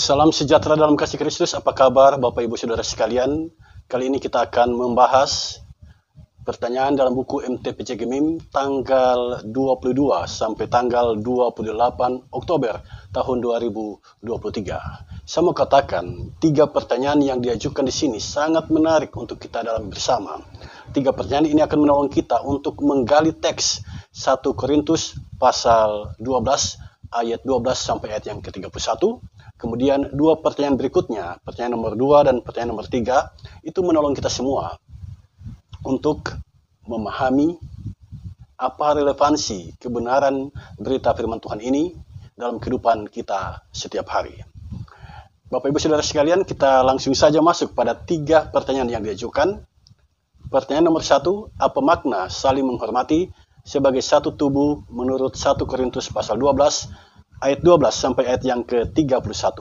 Salam sejahtera dalam kasih Kristus. Apa kabar Bapak Ibu Saudara sekalian? Kali ini kita akan membahas pertanyaan dalam buku MTPC Gemim tanggal 22 sampai tanggal 28 Oktober tahun 2023. Saya mau katakan 3 pertanyaan yang diajukan di sini sangat menarik untuk kita dalam bersama. 3 pertanyaan ini akan menolong kita untuk menggali teks 1 Korintus pasal 12 ayat 12 sampai ayat yang ke-31. Kemudian 2 pertanyaan berikutnya, pertanyaan nomor 2 dan pertanyaan nomor 3, itu menolong kita semua untuk memahami apa relevansi kebenaran berita firman Tuhan ini dalam kehidupan kita setiap hari. Bapak Ibu Saudara sekalian, kita langsung saja masuk pada 3 pertanyaan yang diajukan. Pertanyaan nomor 1, apa makna saling menghormati sebagai satu tubuh menurut 1 Korintus pasal 12 ayat 12 sampai ayat yang ke-31.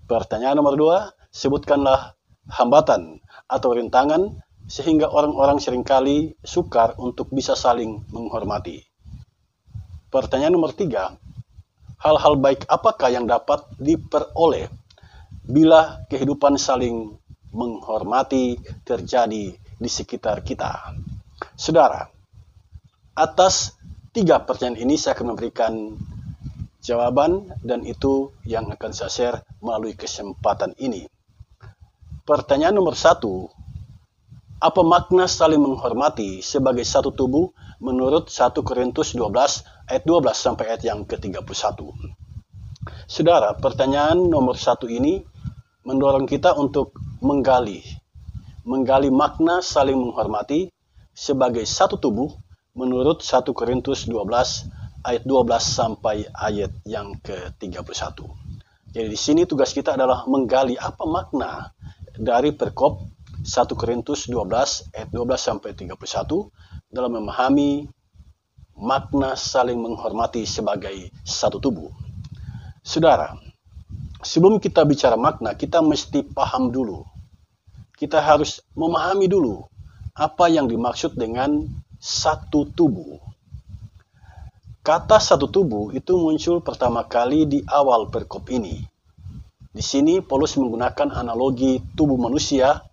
Pertanyaan nomor 2, sebutkanlah hambatan atau rintangan sehingga orang-orang seringkali sukar untuk bisa saling menghormati. Pertanyaan nomor 3, hal-hal baik apakah yang dapat diperoleh bila kehidupan saling menghormati terjadi di sekitar kita? Saudara, atas 3 pertanyaan ini saya akan memberikan jawaban, dan itu yang akan saya share melalui kesempatan ini. Pertanyaan nomor 1, apa makna saling menghormati sebagai satu tubuh menurut 1 Korintus 12 ayat 12 sampai ayat yang ke-31. Saudara, pertanyaan nomor 1 ini mendorong kita untuk menggali makna saling menghormati sebagai satu tubuh menurut 1 Korintus 12 ayat 12 sampai ayat yang ke-31. Jadi di sini tugas kita adalah menggali apa makna dari perkop 1 Korintus 12 ayat 12 sampai 31 dalam memahami makna saling menghormati sebagai satu tubuh. Saudara, sebelum kita bicara makna, kita mesti paham dulu. Kita harus memahami dulu apa yang dimaksud dengan satu tubuh. Kata satu tubuh itu muncul pertama kali di awal perkop ini. Di sini Paulus menggunakan analogi tubuh manusia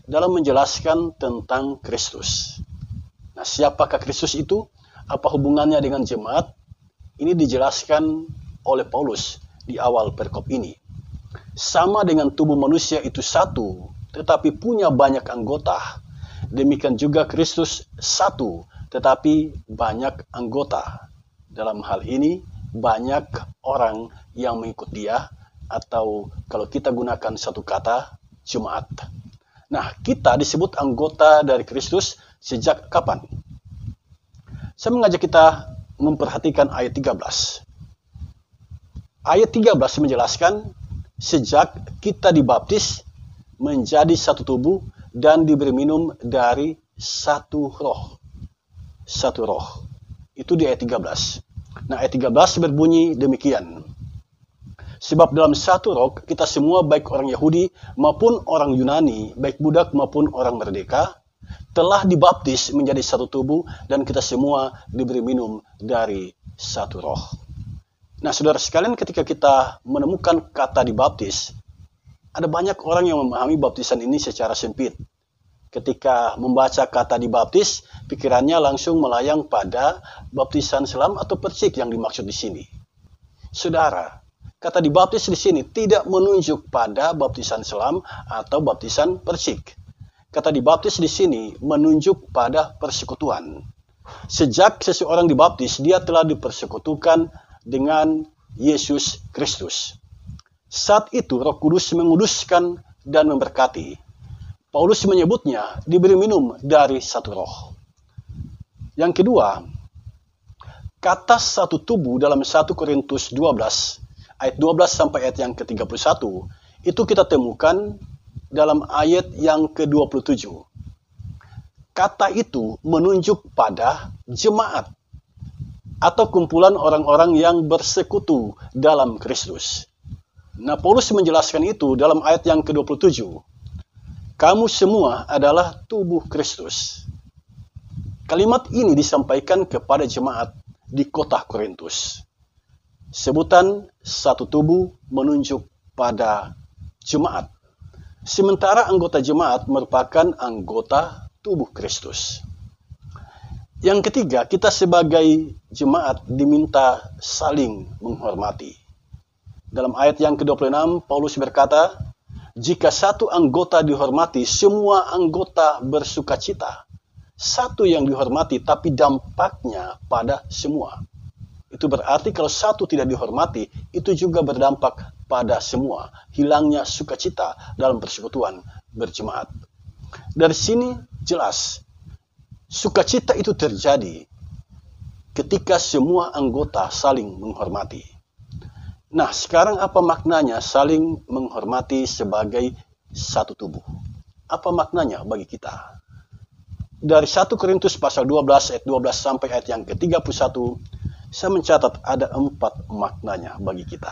dalam menjelaskan tentang Kristus. Nah, siapakah Kristus itu? Apa hubungannya dengan jemaat? Ini dijelaskan oleh Paulus di awal perkop ini. Sama dengan tubuh manusia itu satu, tetapi punya banyak anggota. Demikian juga Kristus satu, tetapi banyak anggota. Dalam hal ini, banyak orang yang mengikut dia, atau kalau kita gunakan satu kata, jemaat. Nah, kita disebut anggota dari Kristus sejak kapan? Saya mengajak kita memperhatikan ayat 13. Ayat 13 menjelaskan, sejak kita dibaptis menjadi satu tubuh dan diberi minum dari satu roh. Satu roh. Itu di ayat 13. Nah, ayat 13 berbunyi demikian. Sebab dalam satu roh kita semua, baik orang Yahudi maupun orang Yunani, baik budak maupun orang merdeka, telah dibaptis menjadi satu tubuh, dan kita semua diberi minum dari satu roh. Nah, saudara sekalian, ketika kita menemukan kata dibaptis, ada banyak orang yang memahami baptisan ini secara sempit. Ketika membaca kata dibaptis, pikirannya langsung melayang pada baptisan selam atau persik yang dimaksud di sini. Saudara, kata dibaptis di sini tidak menunjuk pada baptisan selam atau baptisan persik. Kata dibaptis di sini menunjuk pada persekutuan. Sejak seseorang dibaptis, dia telah dipersekutukan dengan Yesus Kristus. Saat itu Roh Kudus menguduskan dan memberkati. Paulus menyebutnya diberi minum dari satu roh. Yang kedua, kata satu tubuh dalam 1 Korintus 12 ayat 12 sampai ayat yang ke-31 itu kita temukan dalam ayat yang ke-27. Kata itu menunjuk pada jemaat atau kumpulan orang-orang yang bersekutu dalam Kristus. Nah, Paulus menjelaskan itu dalam ayat yang ke-27. Kamu semua adalah tubuh Kristus. Kalimat ini disampaikan kepada jemaat di kota Korintus. Sebutan satu tubuh menunjuk pada jemaat. Sementara anggota jemaat merupakan anggota tubuh Kristus. Yang ketiga, kita sebagai jemaat diminta saling menghormati. Dalam ayat yang ke-26, Paulus berkata, jika satu anggota dihormati, semua anggota bersukacita. Satu yang dihormati, tapi dampaknya pada semua. Itu berarti kalau satu tidak dihormati, itu juga berdampak pada semua. Hilangnya sukacita dalam persekutuan berjemaat. Dari sini jelas, sukacita itu terjadi ketika semua anggota saling menghormati. Nah, sekarang apa maknanya saling menghormati sebagai satu tubuh? Apa maknanya bagi kita? Dari 1 Korintus pasal 12 ayat 12 sampai ayat yang ke-31, saya mencatat ada 4 maknanya bagi kita.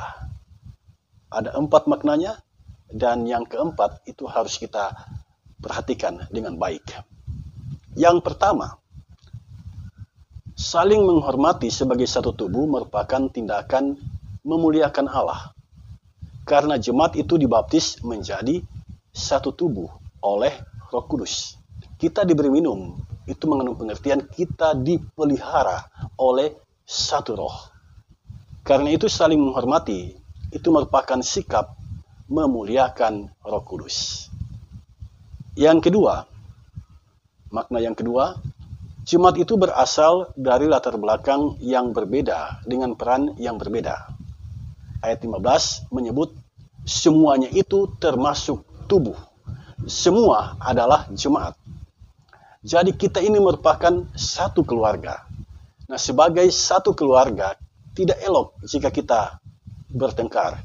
Ada 4 maknanya, dan yang keempat itu harus kita perhatikan dengan baik. Yang pertama, saling menghormati sebagai satu tubuh merupakan tindakan memuliakan Allah. Karena jemaat itu dibaptis menjadi satu tubuh oleh Roh Kudus. Kita diberi minum, itu mengandung pengertian kita dipelihara oleh satu roh. Karena itu saling menghormati, itu merupakan sikap memuliakan Roh Kudus. Yang kedua, makna yang kedua, jemaat itu berasal dari latar belakang yang berbeda dengan peran yang berbeda. Ayat 15 menyebut semuanya itu termasuk tubuh. Semua adalah jemaat. Jadi kita ini merupakan satu keluarga. Nah, sebagai satu keluarga, tidak elok jika kita bertengkar.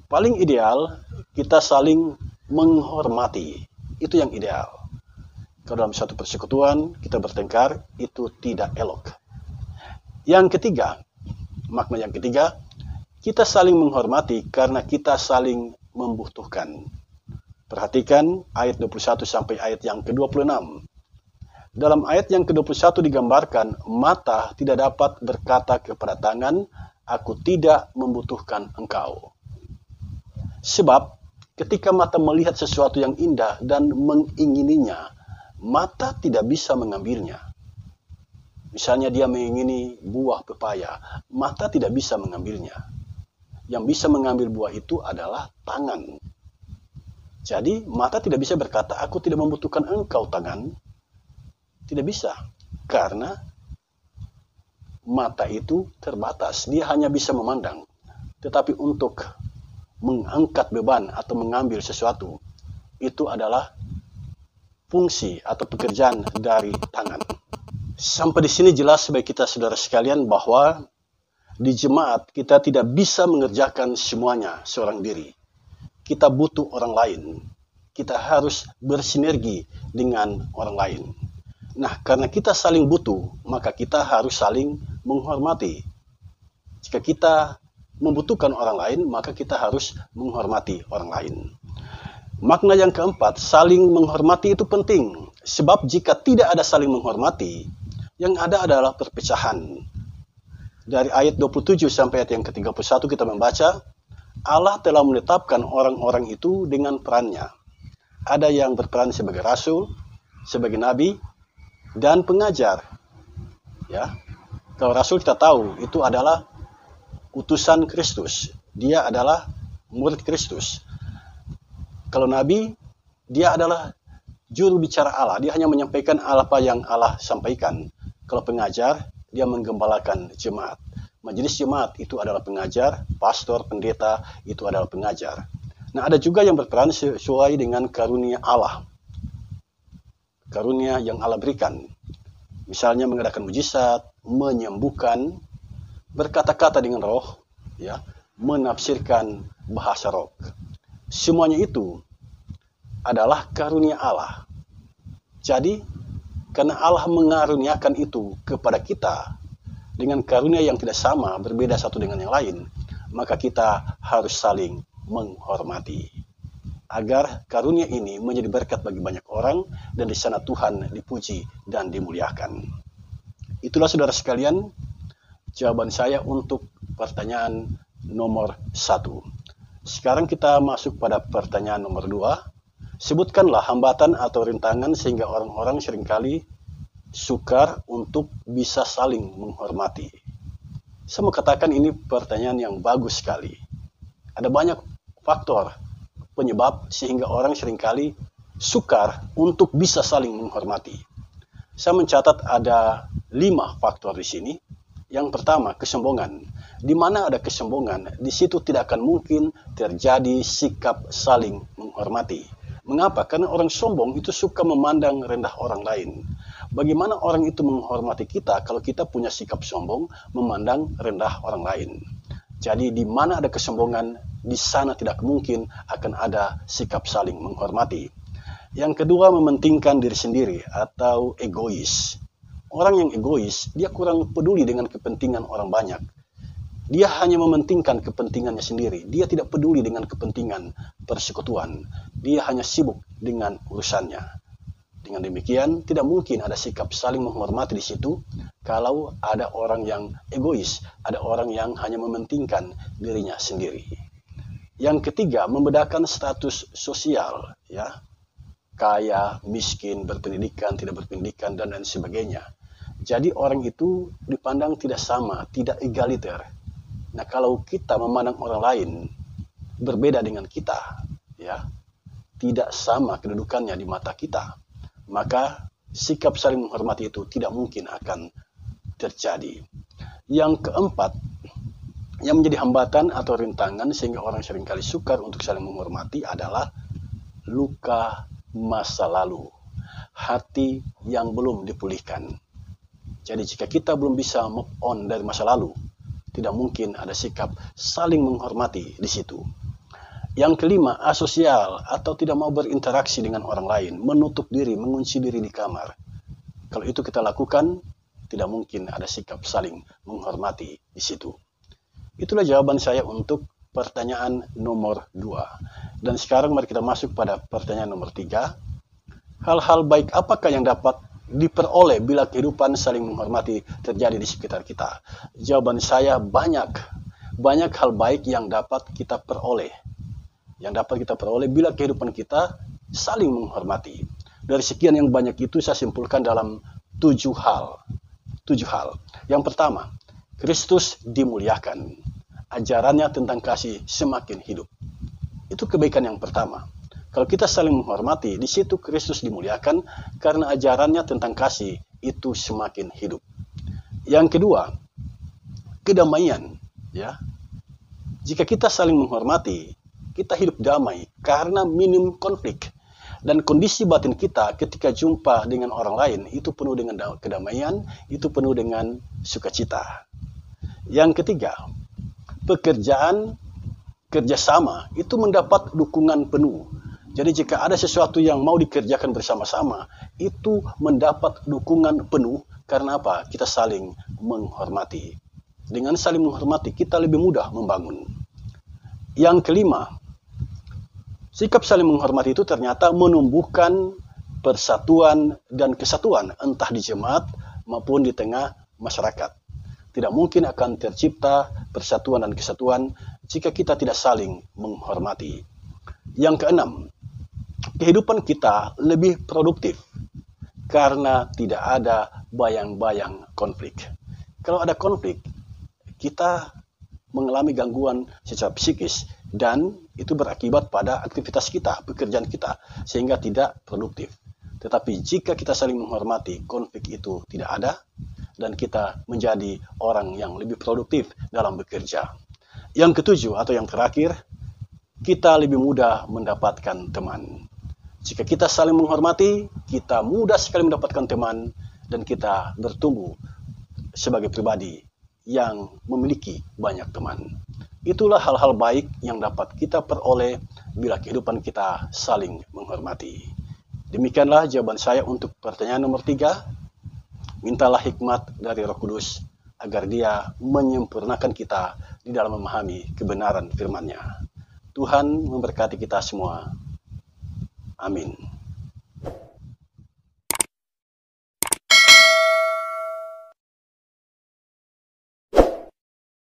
Paling ideal, kita saling menghormati. Itu yang ideal. Kalau dalam satu persekutuan, kita bertengkar, itu tidak elok. Yang ketiga, makna yang ketiga, kita saling menghormati karena kita saling membutuhkan. Perhatikan ayat 21 sampai ayat yang ke-26. Dalam ayat yang ke-21 digambarkan, mata tidak dapat berkata kepada tangan, aku tidak membutuhkan engkau. Sebab, ketika mata melihat sesuatu yang indah dan mengingininya, mata tidak bisa mengambilnya. Misalnya dia mengingini buah pepaya, mata tidak bisa mengambilnya. Yang bisa mengambil buah itu adalah tangan. Jadi, mata tidak bisa berkata, aku tidak membutuhkan engkau tangan. Tidak bisa, karena mata itu terbatas. Dia hanya bisa memandang. Tetapi untuk mengangkat beban atau mengambil sesuatu, itu adalah fungsi atau pekerjaan dari tangan. Sampai di sini jelas bagi kita saudara sekalian bahwa di jemaat kita tidak bisa mengerjakan semuanya seorang diri. Kita butuh orang lain. Kita harus bersinergi dengan orang lain. Nah, karena kita saling butuh, maka kita harus saling menghormati. Jika kita membutuhkan orang lain, maka kita harus menghormati orang lain. Makna yang keempat, saling menghormati itu penting. Sebab jika tidak ada saling menghormati, yang ada adalah perpecahan. Dari ayat 27 sampai ayat yang ke-31 kita membaca, Allah telah menetapkan orang-orang itu dengan perannya. Ada yang berperan sebagai rasul, sebagai nabi, dan pengajar. Ya. Kalau rasul kita tahu itu adalah utusan Kristus. Dia adalah murid Kristus. Kalau nabi, dia adalah juru bicara Allah. Dia hanya menyampaikan apa yang Allah sampaikan. Kalau pengajar, dia menggembalakan jemaat. Majelis jemaat itu adalah pengajar, pastor, pendeta itu adalah pengajar. Nah, ada juga yang berperan sesuai dengan karunia Allah. Karunia yang Allah berikan. Misalnya mengadakan mujizat, menyembuhkan, berkata-kata dengan roh, ya, menafsirkan bahasa roh. Semuanya itu adalah karunia Allah. Jadi, karena Allah mengaruniakan itu kepada kita dengan karunia yang tidak sama, berbeda satu dengan yang lain, maka kita harus saling menghormati. Agar karunia ini menjadi berkat bagi banyak orang dan di sana Tuhan dipuji dan dimuliakan. Itulah saudara sekalian jawaban saya untuk pertanyaan nomor 1. Sekarang kita masuk pada pertanyaan nomor 2. Sebutkanlah hambatan atau rintangan sehingga orang-orang seringkali sukar untuk bisa saling menghormati. Saya mau katakan ini pertanyaan yang bagus sekali. Ada banyak faktor penyebab sehingga orang seringkali sukar untuk bisa saling menghormati. Saya mencatat ada 5 faktor di sini. Yang pertama, kesombongan. Di mana ada kesombongan, di situ tidak akan mungkin terjadi sikap saling menghormati. Mengapa? Karena orang sombong itu suka memandang rendah orang lain. Bagaimana orang itu menghormati kita kalau kita punya sikap sombong memandang rendah orang lain? Jadi di mana ada kesombongan, di sana tidak mungkin akan ada sikap saling menghormati. Yang kedua, mementingkan diri sendiri atau egois. Orang yang egois, dia kurang peduli dengan kepentingan orang banyak. Dia hanya mementingkan kepentingannya sendiri. Dia tidak peduli dengan kepentingan persekutuan. Dia hanya sibuk dengan urusannya. Dengan demikian, tidak mungkin ada sikap saling menghormati di situ kalau ada orang yang egois, ada orang yang hanya mementingkan dirinya sendiri. Yang ketiga, membedakan status sosial, ya. Kaya, miskin, berpendidikan, tidak berpendidikan, dan lain sebagainya. Jadi orang itu dipandang tidak sama, tidak egaliter. Nah, kalau kita memandang orang lain berbeda dengan kita, ya, tidak sama kedudukannya di mata kita, maka sikap saling menghormati itu tidak mungkin akan terjadi. Yang keempat, yang menjadi hambatan atau rintangan sehingga orang seringkali sukar untuk saling menghormati adalah luka masa lalu, hati yang belum dipulihkan. Jadi jika kita belum bisa move on dari masa lalu, tidak mungkin ada sikap saling menghormati di situ. Yang kelima, asosial atau tidak mau berinteraksi dengan orang lain, menutup diri, mengunci diri di kamar. Kalau itu kita lakukan, tidak mungkin ada sikap saling menghormati di situ. Itulah jawaban saya untuk pertanyaan nomor 2. Dan sekarang mari kita masuk pada pertanyaan nomor 3. Hal-hal baik apakah yang dapat diperoleh bila kehidupan saling menghormati terjadi di sekitar kita? Jawaban saya banyak hal baik yang dapat kita peroleh. Yang dapat kita peroleh bila kehidupan kita saling menghormati. Dari sekian yang banyak itu saya simpulkan dalam 7 hal. 7 hal. Yang pertama, Kristus dimuliakan. Ajarannya tentang kasih semakin hidup. Itu kebaikan yang pertama. Kalau kita saling menghormati, di situ Kristus dimuliakan karena ajarannya tentang kasih itu semakin hidup. Yang kedua, kedamaian, ya. Jika kita saling menghormati, kita hidup damai karena minim konflik. Dan kondisi batin kita ketika jumpa dengan orang lain itu penuh dengan kedamaian, itu penuh dengan sukacita. Yang ketiga, pekerjaan kerjasama itu mendapat dukungan penuh. Jadi jika ada sesuatu yang mau dikerjakan bersama-sama, itu mendapat dukungan penuh karena apa? Kita saling menghormati. Dengan saling menghormati, kita lebih mudah membangun. Yang kelima, sikap saling menghormati itu ternyata menumbuhkan persatuan dan kesatuan, entah di jemaat maupun di tengah masyarakat. Tidak mungkin akan tercipta persatuan dan kesatuan jika kita tidak saling menghormati. Yang keenam, kehidupan kita lebih produktif karena tidak ada bayang-bayang konflik. Kalau ada konflik, kita mengalami gangguan secara psikis dan itu berakibat pada aktivitas kita, pekerjaan kita, sehingga tidak produktif. Tetapi jika kita saling menghormati, konflik itu tidak ada dan kita menjadi orang yang lebih produktif dalam bekerja. Yang ketujuh atau yang terakhir, kita lebih mudah mendapatkan teman. Jika kita saling menghormati, kita mudah sekali mendapatkan teman dan kita bertumbuh sebagai pribadi yang memiliki banyak teman. Itulah hal-hal baik yang dapat kita peroleh bila kehidupan kita saling menghormati. Demikianlah jawaban saya untuk pertanyaan nomor 3. Mintalah hikmat dari Roh Kudus agar Dia menyempurnakan kita di dalam memahami kebenaran firman-Nya. Tuhan memberkati kita semua. Amin.